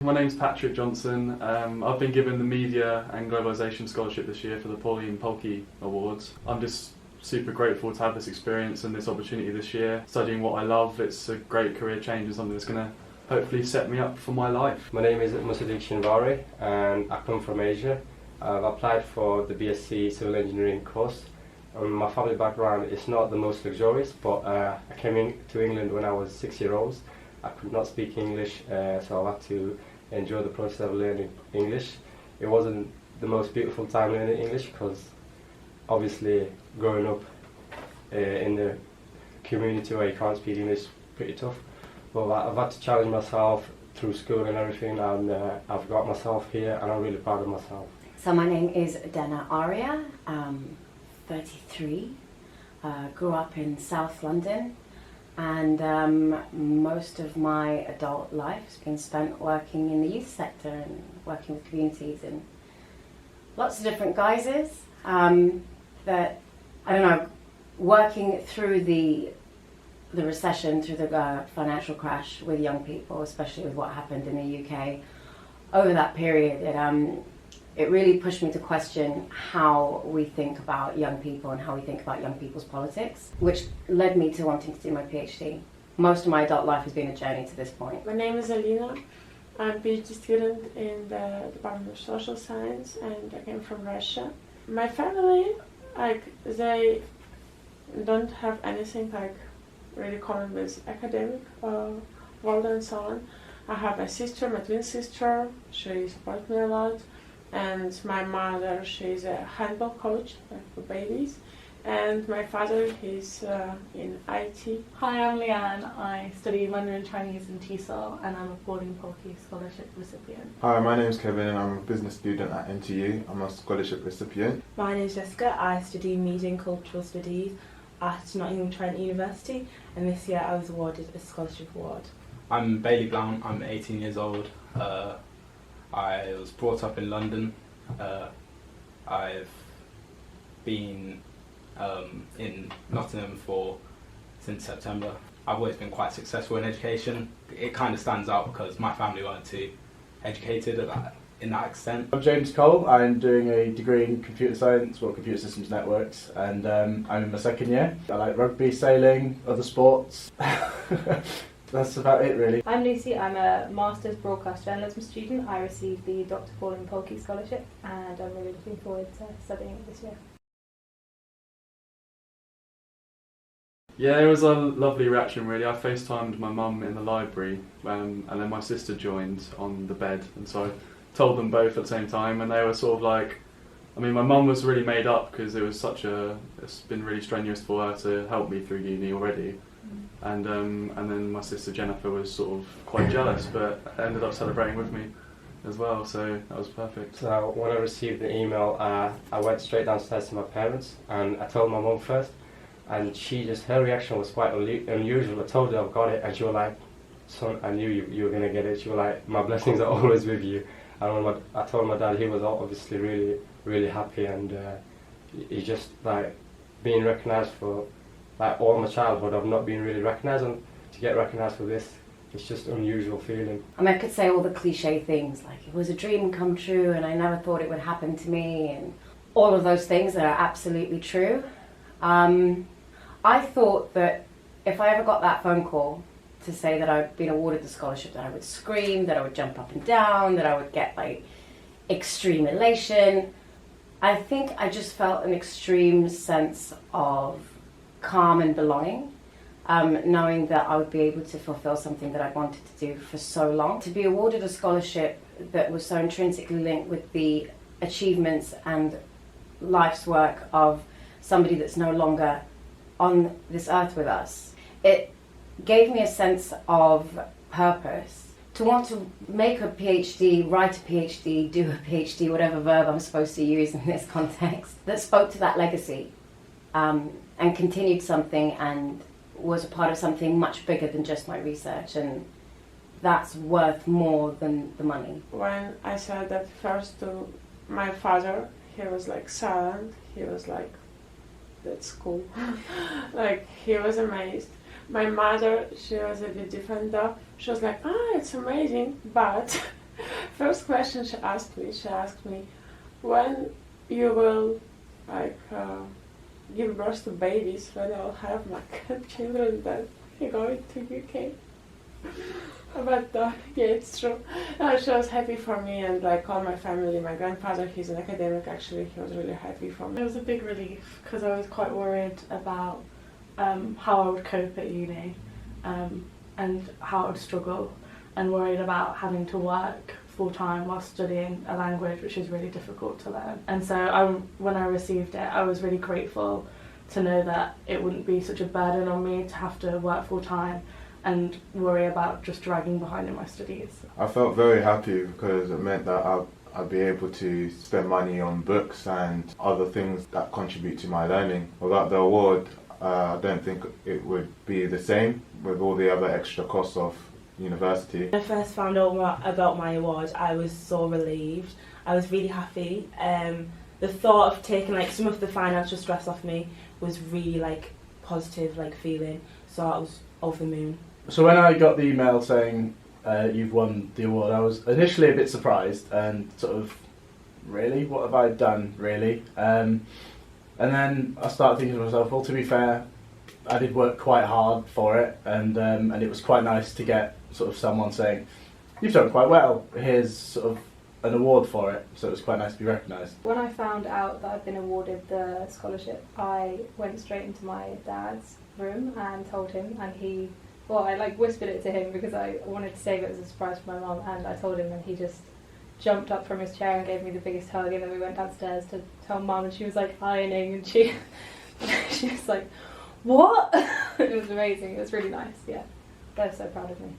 My name's Patrick Johnson. I've been given the Media and Globalisation Scholarship this year for the Pauline Polke Awards. I'm just super grateful to have this experience and this opportunity this year. Studying what I love, it's a great career change and something that's going to hopefully set me up for my life. My name is Musadik Shinwari and I come from Asia. I've applied for the BSc Civil Engineering course. My family background is not the most luxurious, but I came to England when I was 6 years old. I could not speak English, so I had to enjoy the process of learning English. It wasn't the most beautiful time learning English because obviously growing up in the community where you can't speak English is pretty tough. But I've had to challenge myself through school and everything, and I've got myself here and I'm really proud of myself. So my name is Dana Arya, 33, grew up in South London, and most of my adult life has been spent working in the youth sector and working with communities in lots of different guises. That, I don't know, working through the recession, through the financial crash with young people, especially with what happened in the UK, over that period, it really pushed me to question how we think about young people and how we think about young people's politics, which led me to wanting to do my PhD. Most of my adult life has been a journey to this point. My name is Alina. I'm a PhD student in the Department of Social Science, and I came from Russia. My family, they don't have anything really common with academic world and so on. I have my sister, my twin sister. She supports me a lot. And my mother, she's a handball coach for babies. And my father, he's in IT. Hi, I'm Leanne. I study Mandarin Chinese in TESOL and I'm a Pauline Polke Scholarship recipient. Hi, my name's Kevin and I'm a business student at NTU. I'm a scholarship recipient. My name is Jessica. I study Media and Cultural Studies at Nottingham Trent University, and this year I was awarded a scholarship award. I'm Bailey Blount. I'm 18 years old. I was brought up in London. I've been in Nottingham since September. I've always been quite successful in education. It kind of stands out because my family weren't too educated in that extent. I'm James Cole. I'm doing a degree in computer science, computer systems networks, and I'm in my second year. I like rugby, sailing, other sports. That's about it, really. I'm Lucy. I'm a Master's Broadcast Journalism student. I received the Dr. Pauline Polke Scholarship and I'm really looking forward to studying it this year. Yeah, it was a lovely reaction really. I FaceTimed my mum in the library and then my sister joined on the bed, and so I told them both at the same time, and they were sort of like, I mean, my mum was really made up because it's been really strenuous for her to help me through uni already. And then my sister Jennifer was sort of quite jealous, but ended up celebrating with me as well, so that was perfect. So when I received the email, I went straight downstairs to my parents and I told my mum first, and her reaction was quite unusual. I told her I've got it and she was like, son, I knew you were going to get it. She was like, my blessings are always with you. And when I told my dad, he was obviously really, really happy, and he just like being recognised for all my childhood I've not been really recognised, and to get recognised for this, it's just an unusual feeling. I mean, I could say all the cliche things like it was a dream come true and I never thought it would happen to me, and all of those things that are absolutely true. I thought that if I ever got that phone call to say that I'd been awarded the scholarship, that I would scream, that I would jump up and down, that I would get extreme elation. I think I just felt an extreme sense of calm and belonging, knowing that I would be able to fulfill something that I wanted to do for so long. To be awarded a scholarship that was so intrinsically linked with the achievements and life's work of somebody that's no longer on this earth with us, it gave me a sense of purpose. To want to make a PhD, write a PhD, do a PhD, whatever verb I'm supposed to use in this context, that spoke to that legacy. And continued something and was a part of something much bigger than just my research, and that's worth more than the money. When I said that first to my father, he was silent. He was like, that's cool. He was amazed. My mother, she was a bit different though. She was like, it's amazing, but first question she asked me, when you will give birth to babies, when I'll have my children that are going to UK. But yeah, it's true. She was happy for me, and all my family. My grandfather, he's an academic actually, he was really happy for me. It was a big relief because I was quite worried about how I would cope at uni and how I would struggle, and worried about having to work full-time while studying a language which is really difficult to learn. And so when I received it, I was really grateful to know that it wouldn't be such a burden on me to have to work full-time and worry about just dragging behind in my studies. I felt very happy because it meant that I'd be able to spend money on books and other things that contribute to my learning. Without the award, I don't think it would be the same with all the other extra costs of university. When I first found out about my award, I was so relieved. I was really happy. The thought of taking some of the financial stress off me was really positive feeling. So I was over the moon. So when I got the email saying you've won the award, I was initially a bit surprised and sort of, really? What have I done, really? And then I started thinking to myself, well, to be fair, I did work quite hard for it, and it was quite nice to get sort of someone saying, you've done quite well, here's sort of an award for it, so it was quite nice to be recognised. When I found out that I'd been awarded the scholarship, I went straight into my dad's room and told him, and I whispered it to him because I wanted to save it as a surprise for my mum, and I told him, and he just jumped up from his chair and gave me the biggest hug, and then we went downstairs to tell Mum, and she was ironing, and she was like, what? It was amazing, it was really nice, yeah. They're so proud of me.